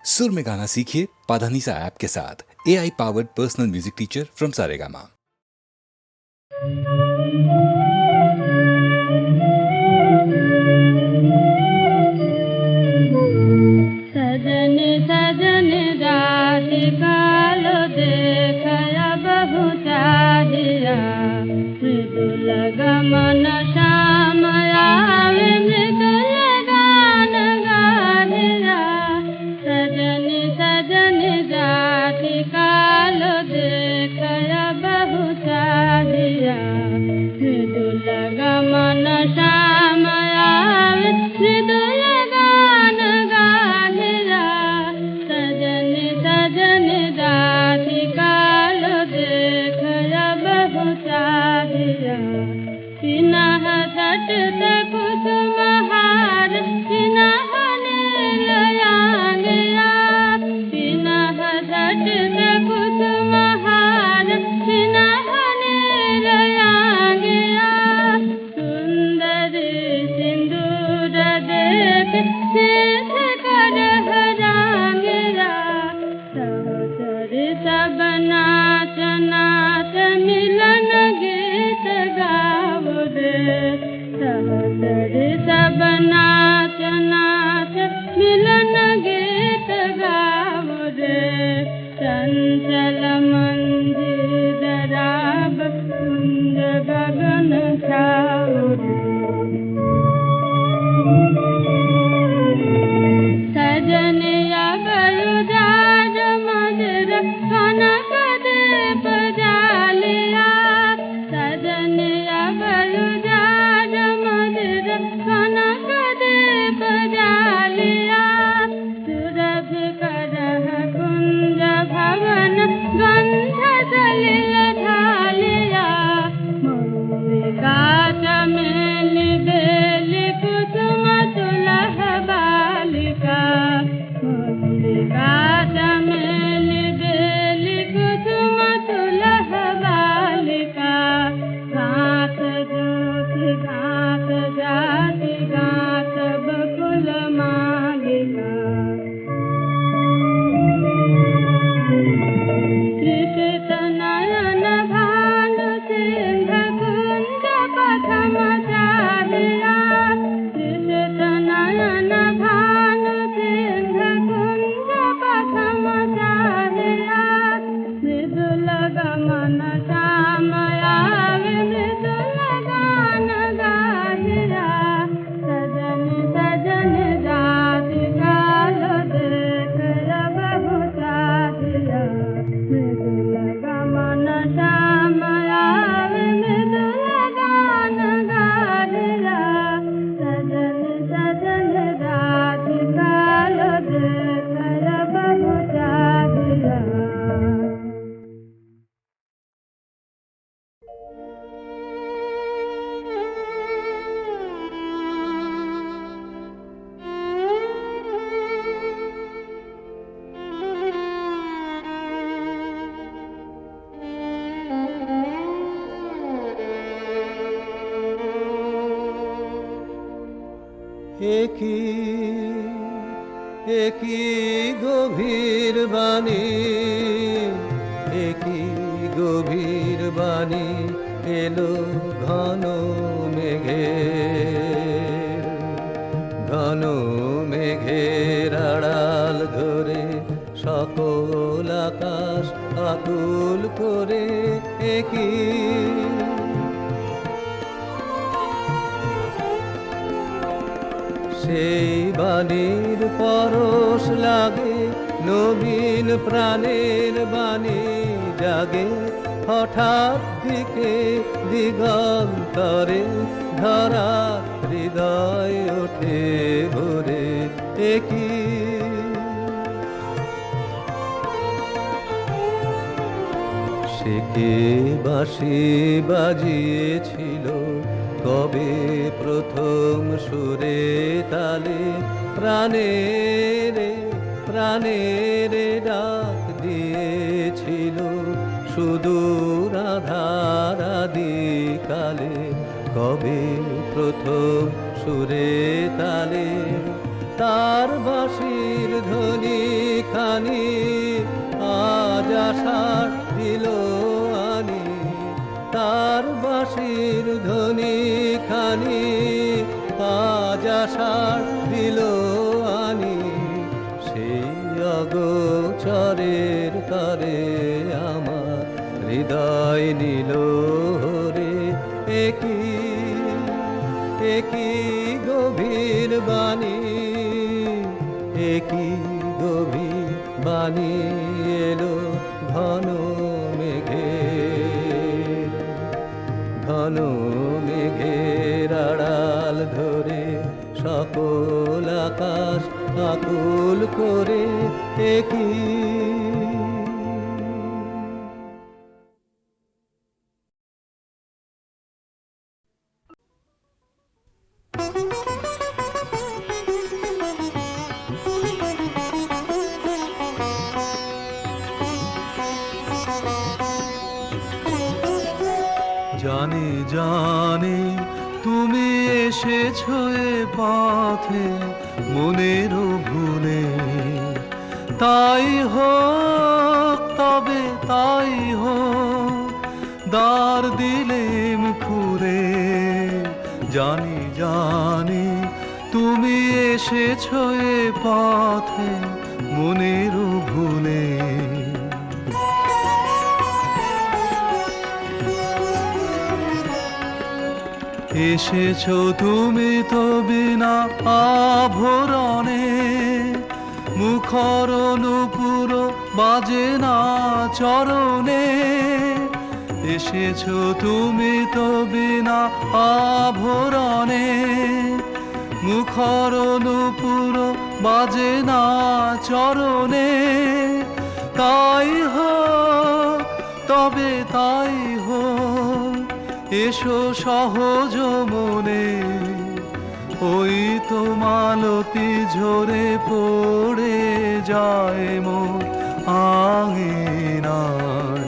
सुर में गाना सीखिए पाधानीसा ऐप के साथ। AI powered personal music teacher from Saregama. सजन सजन रात कालो देखया बहु चाहिया, मृदुल गमन श्याम आवे मृदुल गान गाहिया। सजन सजन रात कालो देखया बहु चाहिया, मृदुल गमन श्याम आवे मृदुल गान गाहिया। सजन सजन रात कालो देखया बहु चाहिया, पिनह झट कुसुम हार पिनह नीलयांगिया। पिनह झट कुसुम हार पिनह नीलयांगिया। सुंदरी सिंदूर देख सिद्ध कर हरांगिया। सहचरी सब नाच नाच मिलन गीत गाओ रे। सहचरी सब नाच नाच मिलन गीत गाओ रे। चंचल मंदिर राग कुंज गगन छाओ रे। सजनिया गरुदार मधुर कनक दीप जालिया। सजनिया गरुदार मधुर कनक दीप जालिया। सुरभि करह कुंज भवन गंध सलिल धालिया। मौलिका चमेली बेली कुसुम तुलह बालिका। मौलिका चमेली बेली कुसुम तुलह बालिका। घास जोति घास जाति घास बकुल मालिका। त्रिषित नयन भानु सिंह कुंज पथम चाहिया। त्रिषित नयन भानु सिंह कुंज पथम चाहिया। मृदुल गमन श्याम आवे मृदुल गान गाहिया। सजन सजन रात कालो देखया बहु चाहिया, मृदुल गमन श्याम आवे मृदुल गान गाहिया। सजन सजन रात कालो देखया बहु चाहिया। একই গভীর বাণী, একই গভীর বাণী এলো ঘন মেঘের আড়াল ধরে সকল আকাশ আকুল করে। একই সেই বাণীর পরশ লাগে নবীন প্রাণের বাণী জাগে হঠাৎ দিকে দিগন্তরে। ধরা হৃদয় ওঠে ভরে। একই সে কে বাঁশি বাজিয়েছিল কবে প্রথম সুরে তালে। প্রাণের ডাক দিয়েছিল সুদূর আধার আদিকালে। কবে প্রথম সুরে তালে তার বাঁশির ধ্বনি খানি আজ আশার দিল আনি, তার বাঁশির ধ্বনি খানি আজ আশার দিল আনি, সেই অগোচরের তরে আমার হৃদয় নিল রে। একই গভীর বাণী, একই গভীর বাণী এলো ঘন মেঘের আড়াল ধরে, সকল আকাশ আকুল করে। একই জানি জানি তুমি এসেছো এ পথে মনেরও ভুলে, তাই হোক তবে তাই হোক, দ্বার দিলেম খুলে। জানি জানি তুমি এসেছো এ পথে মনেরও ভুলে, এসেছো তুমি তো বিনা আভরণে, মুখর নূপুর বাজে না চরণে। এসেছো তুমি তো বিনা আভরণে, মুখর নূপুর বাজে না চরণে। তাই হোক তবে তাই হোক, এসো সহজ মনে। ওই তো মালতী ঝরে পড়ে যায় মোর আঙিনায়,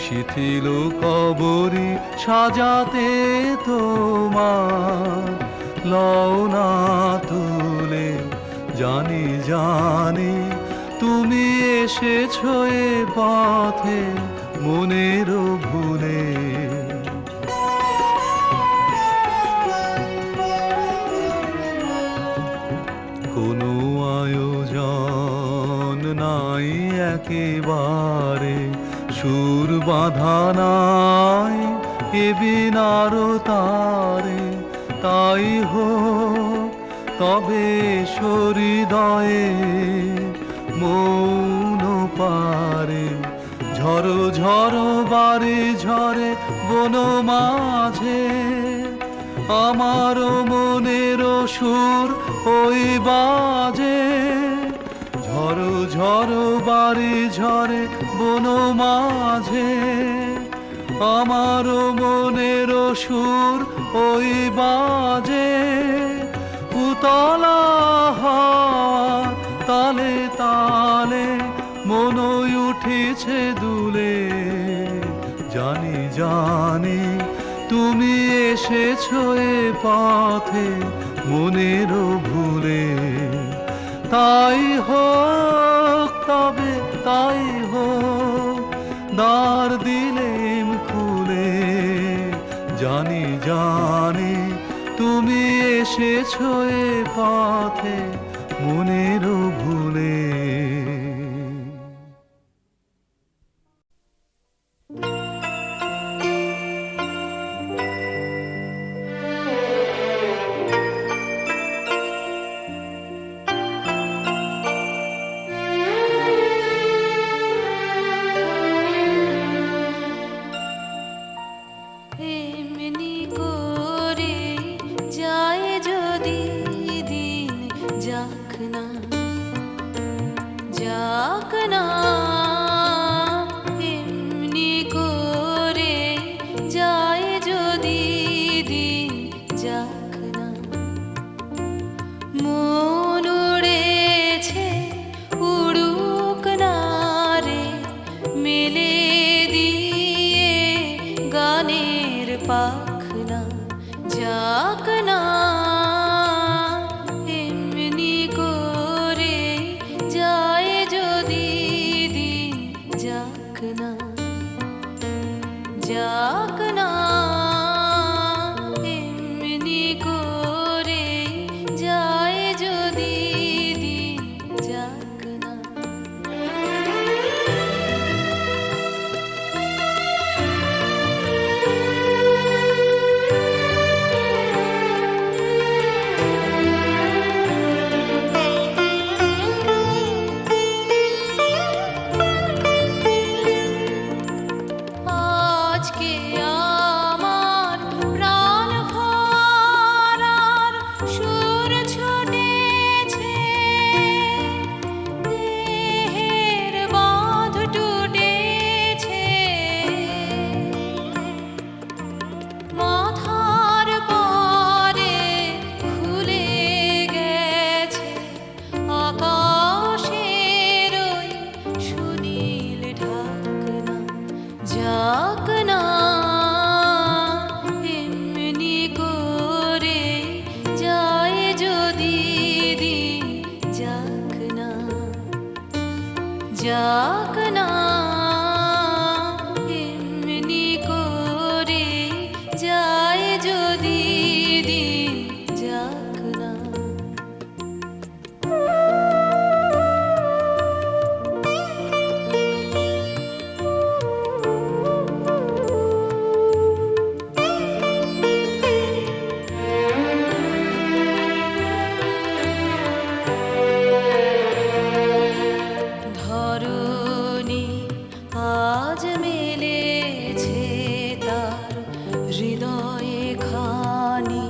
শিথিল কবরী সাজাতে তোমার লও না তুলে। জানি জানি তুমি এসেছো এ পথে মনেরও ভুলে, কোনো আয়োজন নাই একেবারে, সুর বাঁধা নাই এ বিনার তারে। তাই হোক তবে হৃদয়ে মৌন পারে, ঝড়ো ঝড়ো বারে ঝরে বন মাঝে, আমার মনের সুর ওই বাজে। ঝড়ো ঝড়ো বারে ঝরে বন মাঝে, আমার মনের সুর ওই বাজে। উতলা তালে তালে মন উঠেছে দুলে। জানি জানি তুমি এসেছো এ পথে মনেরও ভুলে, তাই হোক তবে তাই হোক, দ্বার দিলেম খুলে। জানি জানি তুমি এসেছো এ পথে মনেরও ভুলে। এমনি করে যায় যদি দিন, যাক না না যাক না এমনি করে যায় যদি দিন যাক না আজকে আমার প্রাণ ভরার সুর ছুটেছে দেহের বাঁধ টুটেছে মাথার পরে খুলে গেছে আকাশের ওই সুনীল ঢাকনা যাক না এমনি করে যায় যদি দিন যাক না যাক না এমনি করে যায় যদি দিন যাক না ধরণী আজ মেলেছে তার হৃদয়ে খানি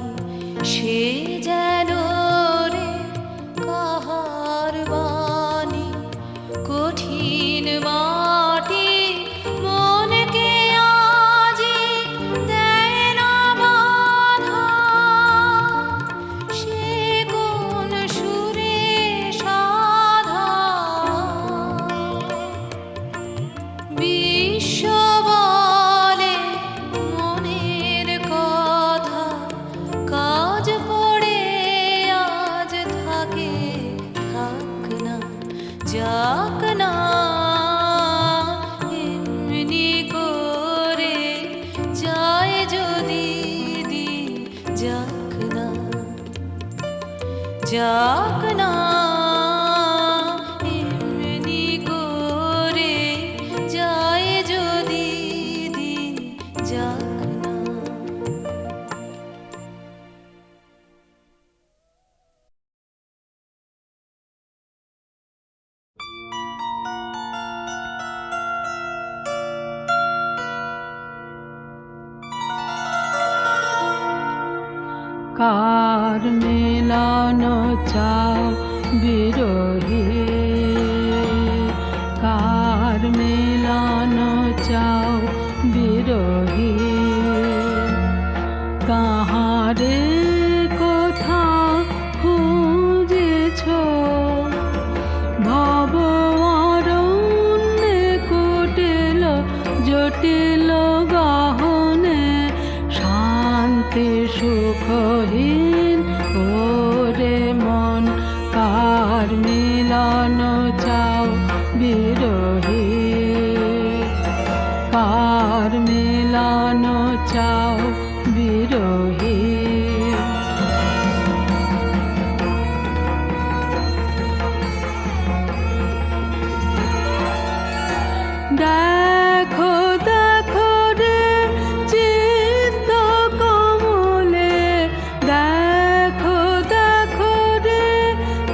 সে যেন রে কাহার বাণী কঠিন মাটি মনকে আজি দেয় না বাধা সে কোন সুরে সাধা বিশ্ব বলে মনের কথা কাজ পড়ে আজ থাকে থাক না যাক না এমনি করে যায় যদি দিন যাক না যাক না এমনি করে যায় যদি দিন যাক না কার মিলন চাও বিরোহী কার মিলন চাও বিরোহী কাহারে কোথা খুঁজেছ ভব অরণ্যে কুটিল জটিল গহনে শান্তি সুখহীন ওরে মন কার মিলন চাও বিরোহী কার মিলন চাও বিরোহী দেখো দেখো রে চিত্ত কমলে দেখো দেখো রে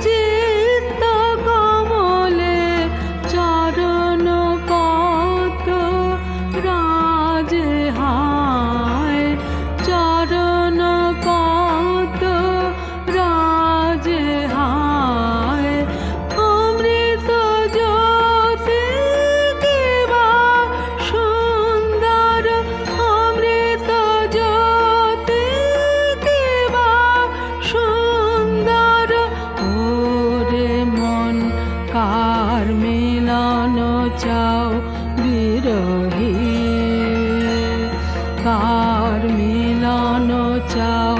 চিত্ত কমলে চরণ পদ্ম রাজে হায় চরণ পদ্ম রাজে হায় অমৃত জ্যোতি কেবা সুন্দর অমৃত জ্যোতি কেবা সুন্দর ওরে মন কার মিলন চাও বিরোহী কার মিলন চাও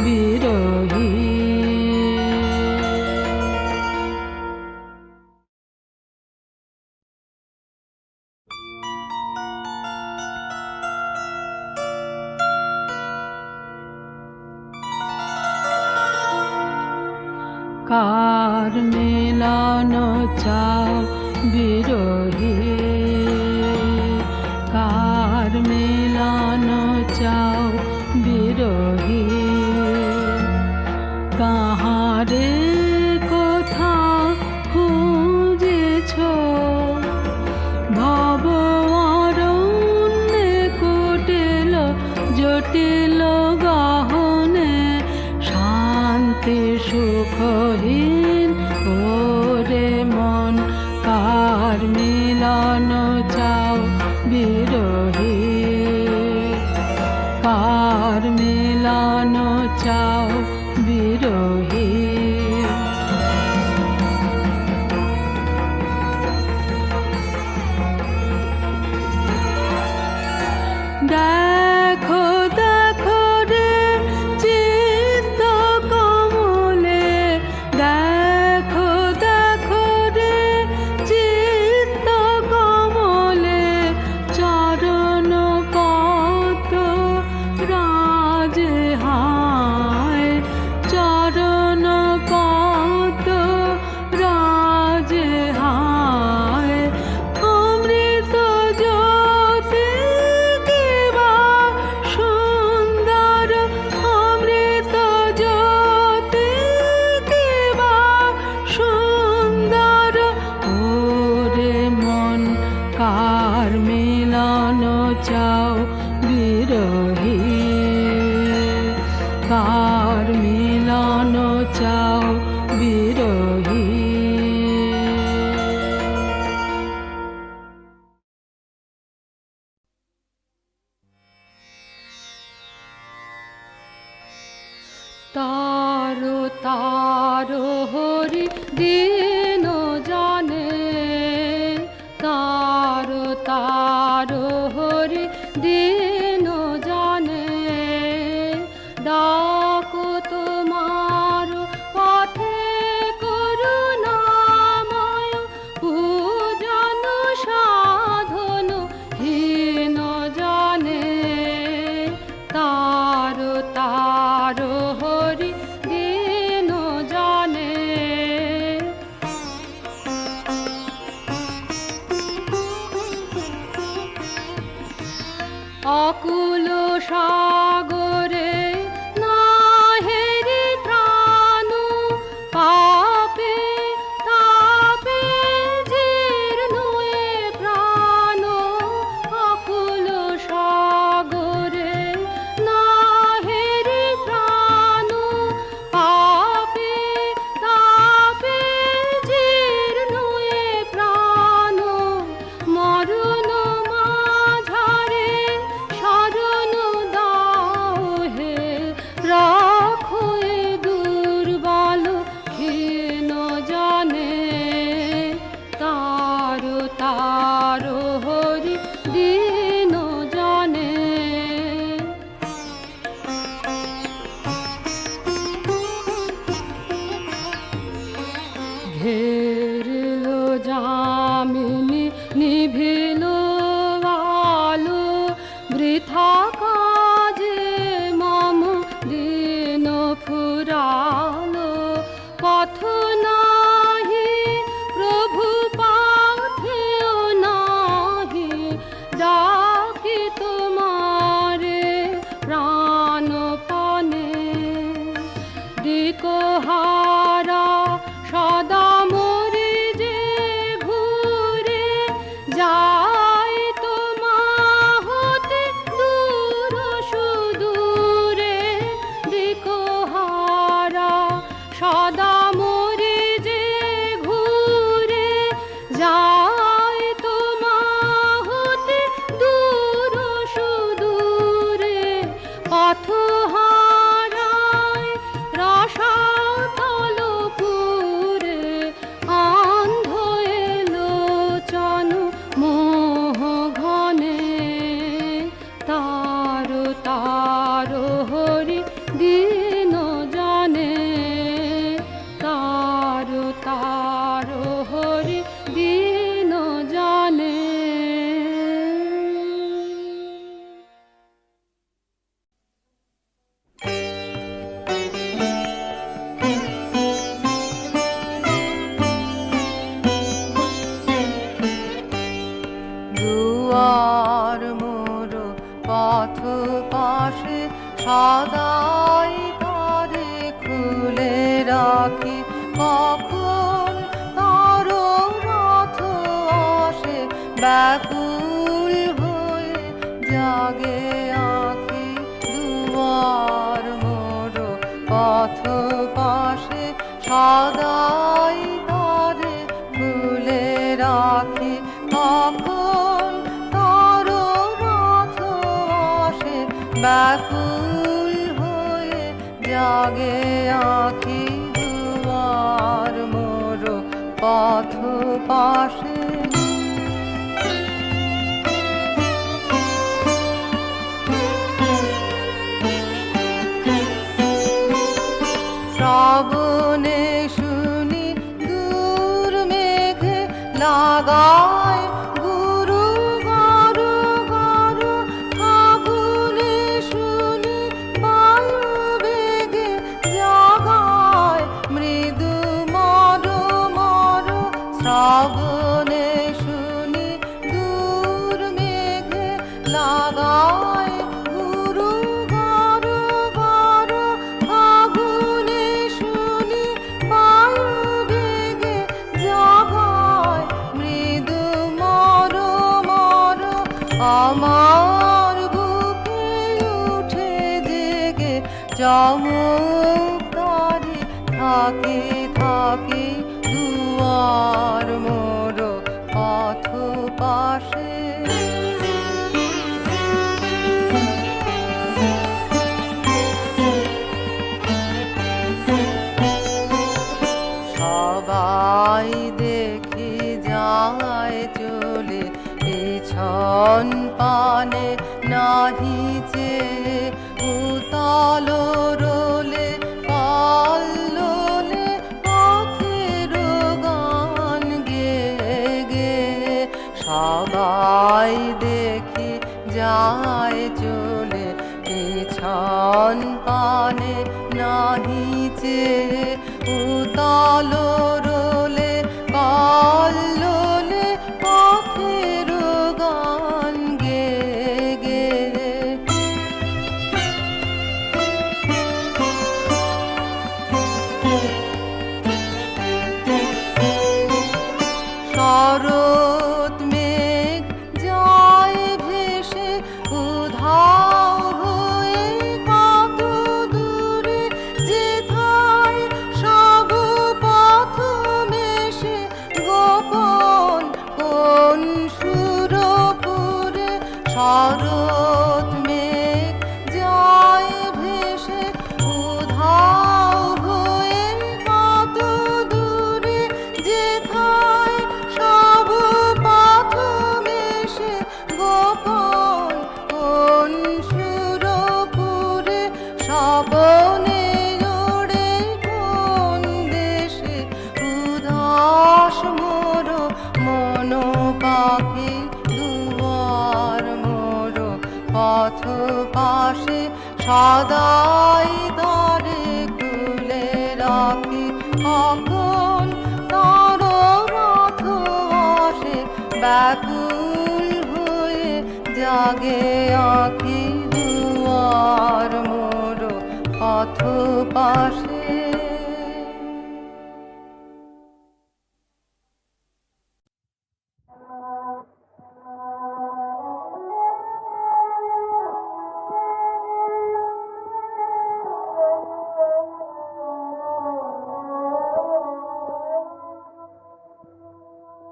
বিরোহী কার মিলন চাও বিরোহী, কার মিলন চাও বিরোহী, কাহারে কোথা খুঁজেছ ভব অরণ্যে কুটিল জটিল গহনে, শান্তি সুখহীন ওরে মন, কার মিলন চাও বিরোহী, কার মিলন চাও বিরোহী। দেখো দেখো রে চিত্ত কমলে, দেখো দেখো রে চিত্ত কমলে, চরণ পদ্ম রাজে হায়, চরণ পদ্ম রাজে হায়, অমৃত জ্যোতি কিবা সুন্দর, অমৃত জ্যোতি কিবা সুন্দর, ওরে মন কার মিলন চাও বিরোহী, কার মিলন চাও বিরোহী। তারো তারো হরি দিন জানে, তারো তারো হরি দিন জানে, ডাকো তোমার পথে করুণাময়, পূজন সাধন হীন জানে, তারো তারো হরি দিন জানে। অকুল সাগরে নাহেরি ত্রাণ, পাপে তাপে জীর্ণ এ প্রাণ, অকুল সাগরে নাহেরি ত্রাণ, পাপে তাপে জীর্ণ এ প্রাণ, মরণ মাঝারে শরণ দাও হে, রাখো এ দুর্বল ক্ষীণ জানে, তারো তারো হরি দিন জানে। ঘেরল যামিনী নিভিল আলো, বৃথা কাজে মম দিন ফুরালো, পথ নাহি প্রভু পাথেও নাহি, ডাকি তোমারে প্রাণপণে, দিকহারা সদা মরি যে ঘুরে যা সদাই তারে খুলে রাখি, কখন তার রথ আসে ব্যাকুল হয়ে জাগে আঁখি দুয়ার মোর পথ পাশে। সদাই তারে খুলে রাখি, কখন তার রথ আসে ব্যাকুল হয়ে জাগে আঁখি দুয়ার মোর পথ পাশে। শ্রাবণে শুনি দূর মেঘে লাগায় গুরু গারু গারু, ফাগুনে শুনি বায়ু বেগে জাগায় মৃদু মর মর। শ্রাবণে শুনি দূর মেঘে লাগায় গুরু গারু গারু, ফাগুনে শুনি বায়ু বেগে জাগায় মৃদু মর মর। আমার বুকে উঠে জেগে চমৎকারে থাকি থাকি দুয়ার মোর পথ পাশে। সবাই দেখি যায় চলে পিছন পানে নাহি চেয়ে, উতল রোলে কল্লোলে পথের গান গেয়ে গেয়ে। সবাই দেখি যায় চলে পিছন পানে নাহি চেয়ে, উতল রোলে কল্লোলে পথের গান গেয়ে গেয়ে। শরৎ মেঘ যায় ভেসে উধাও হয়ে কত দূরে, যেথায় সব পথ মেশে গোপন কোন সুরপুরে। শরৎ মেঘ যায় ভেসে উধাও হয়ে কত দূরে, যেথায় সব পথ মেশে গোপন কোন সুরপুরে। স্বপনে ওড়ে কোন দেশে উদাস মোর মন পাখি দুয়ার মোর পথ পাশে। সদাই তারে খুলে রাখি, কখন তার রথ আসে ব্যাকুল হয়ে জাগে আঁখি দুয়ার মোর পথ পাশে।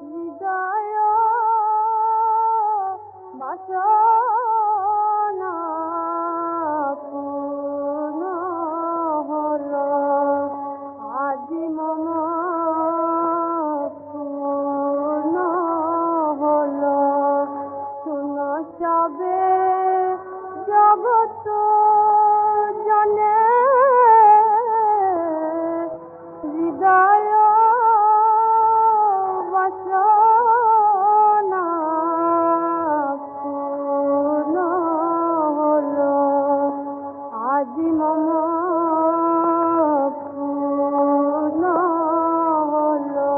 হৃদয় বাসনা পূর্ণ হলো, আজি মম পূর্ণ হলো। শুন সবে জগত জনে, হৃদয় বাসনা পূর্ণ হলো, আজি মম পূর্ণ হলো।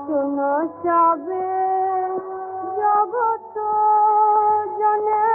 শুন সবে জগত জনে,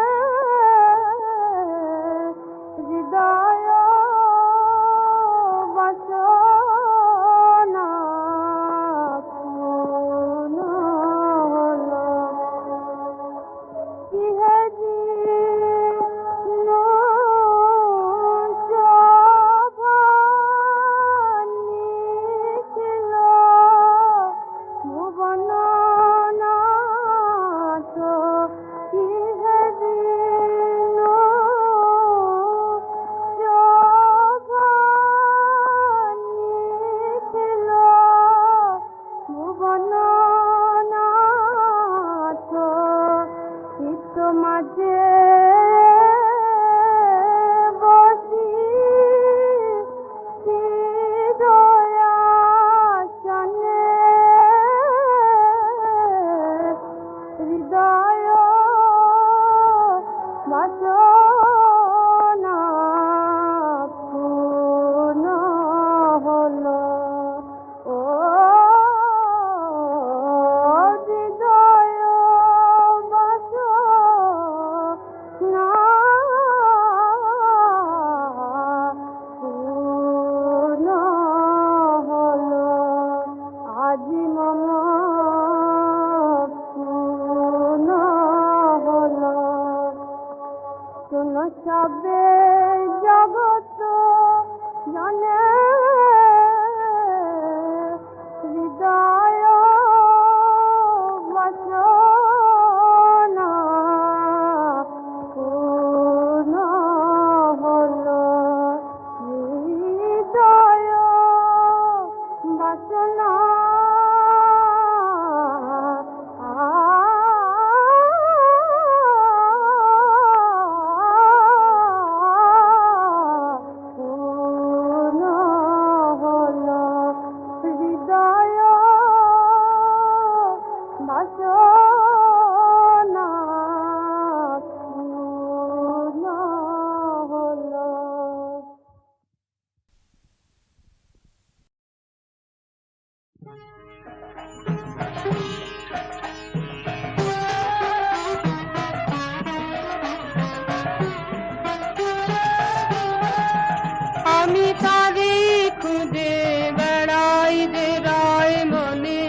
আমি তারে খুঁজে বেড়াই যে রায় মনে,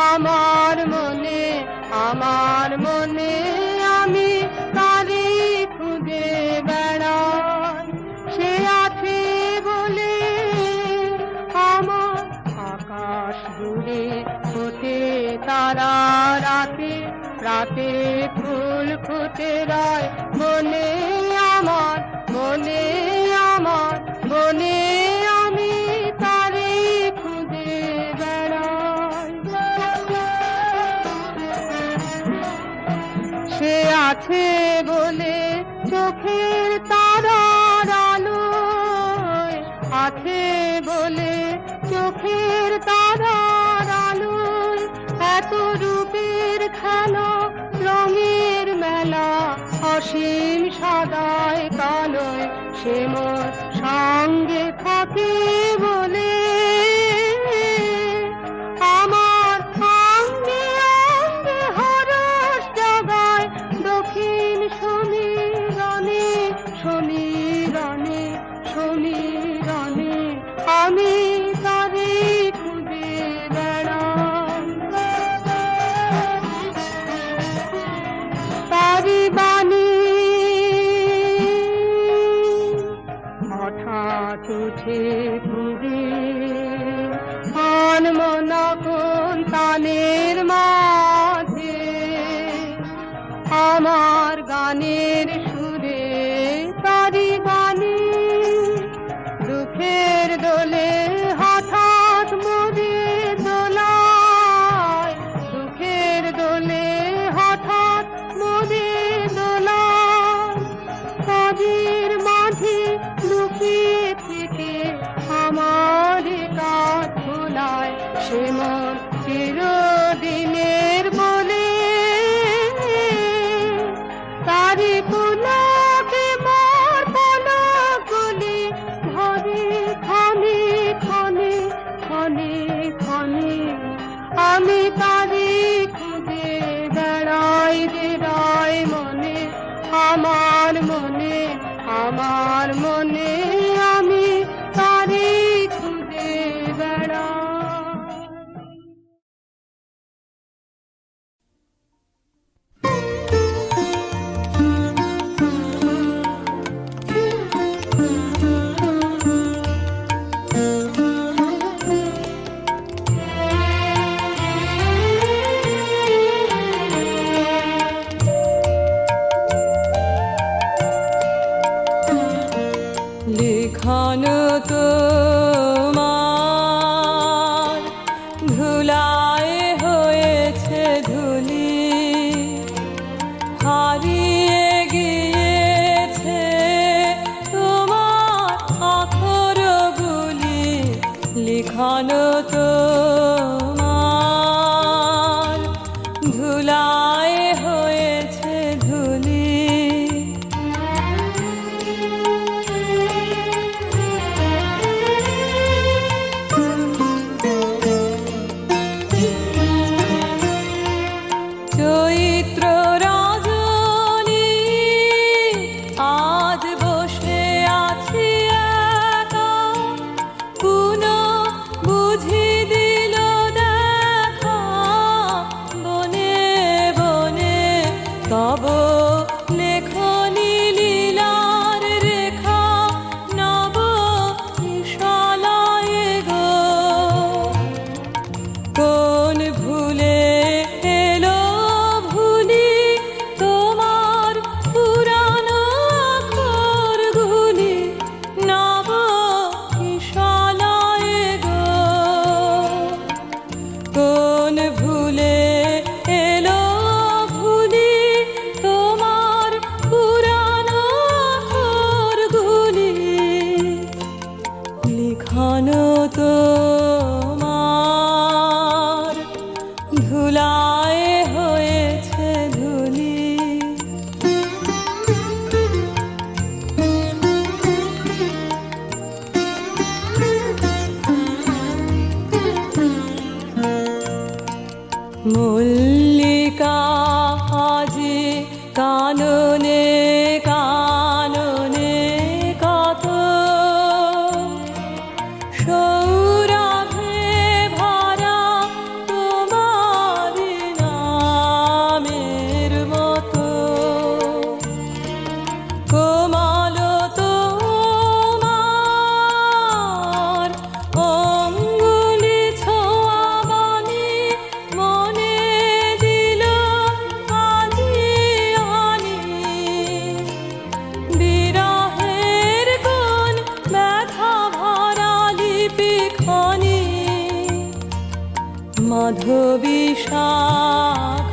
আমার মনে, আমার মনে, আমি তারে খুঁজে বেড়াই। সে আছে বলে আমার আকাশ জুড়ে ফোটে তারা রাতে, রাতে ফুল ফুটে রায় মনে আমার, মনে আমার, মনে আমি তারে খুঁজে বেড়াই। সে আছে বলে চোখের তারার আলোয়, আছে বলে চোখের তারার আলোয়, এত রূপের খেলা রঙের মেলা, অসীম সাদায় কালোয় সে মোর সঙ্গে থাকে বলে আমার অঙ্গে অঙ্গে হরস জাগায় দক্ষিণ সমীরণে, সমীরণে, সমীরণে আমি তারে খুঁজে বেড়াই। তারি বাণী হঠাৎ উঠে ঘুরে আনমনা কোন তানের মাঝে, আমার গানের সুরে তারি বাণী দুঃখের দোলে হঠাৎ মোরে দোলায়, দুঃখের দোলে হঠাৎ মোরে দোলায়, কাজের মাঝে লুকিয়ে থেকে আমার কাজ ভোলায়, সে মোর চিরদিনের বলে তারি পুলকে মোর পলকগুলি ধরে ক্ষণে ক্ষণে ক্ষণে ক্ষণে আমি তারি খুঁজে বেড়াই যে রায় মনে, আমার মনে, আমার মনে আমি তারি খুঁজে বেড়াই। ধুলায় হয়েছে ধুলি। মল্লিকা আজি কাননে কাননে কত সৌরভে ভরা তোমার নামের মতো কোমল তোমার অঙ্গুলি ছোঁয়া বাণী মনে দিল আজি আনি বিরহের কোন ব্যথা ভরা লিপি খনি মাধবী শাখায়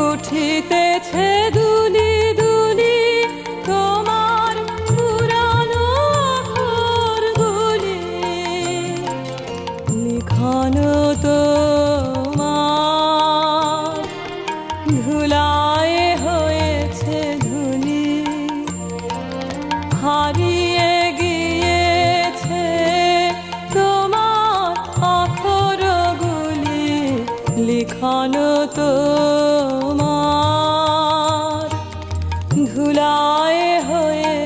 উঠিতেছে দুলি দুলি তোমার পুরানো ঘরগুলি লিখানো তোমার ধুলায় হয়েছে ধুলি। হারিয়ে গিয়েছে তোমার অক্ষরগুলি লিখানো তোমার ধুলায় হয়ে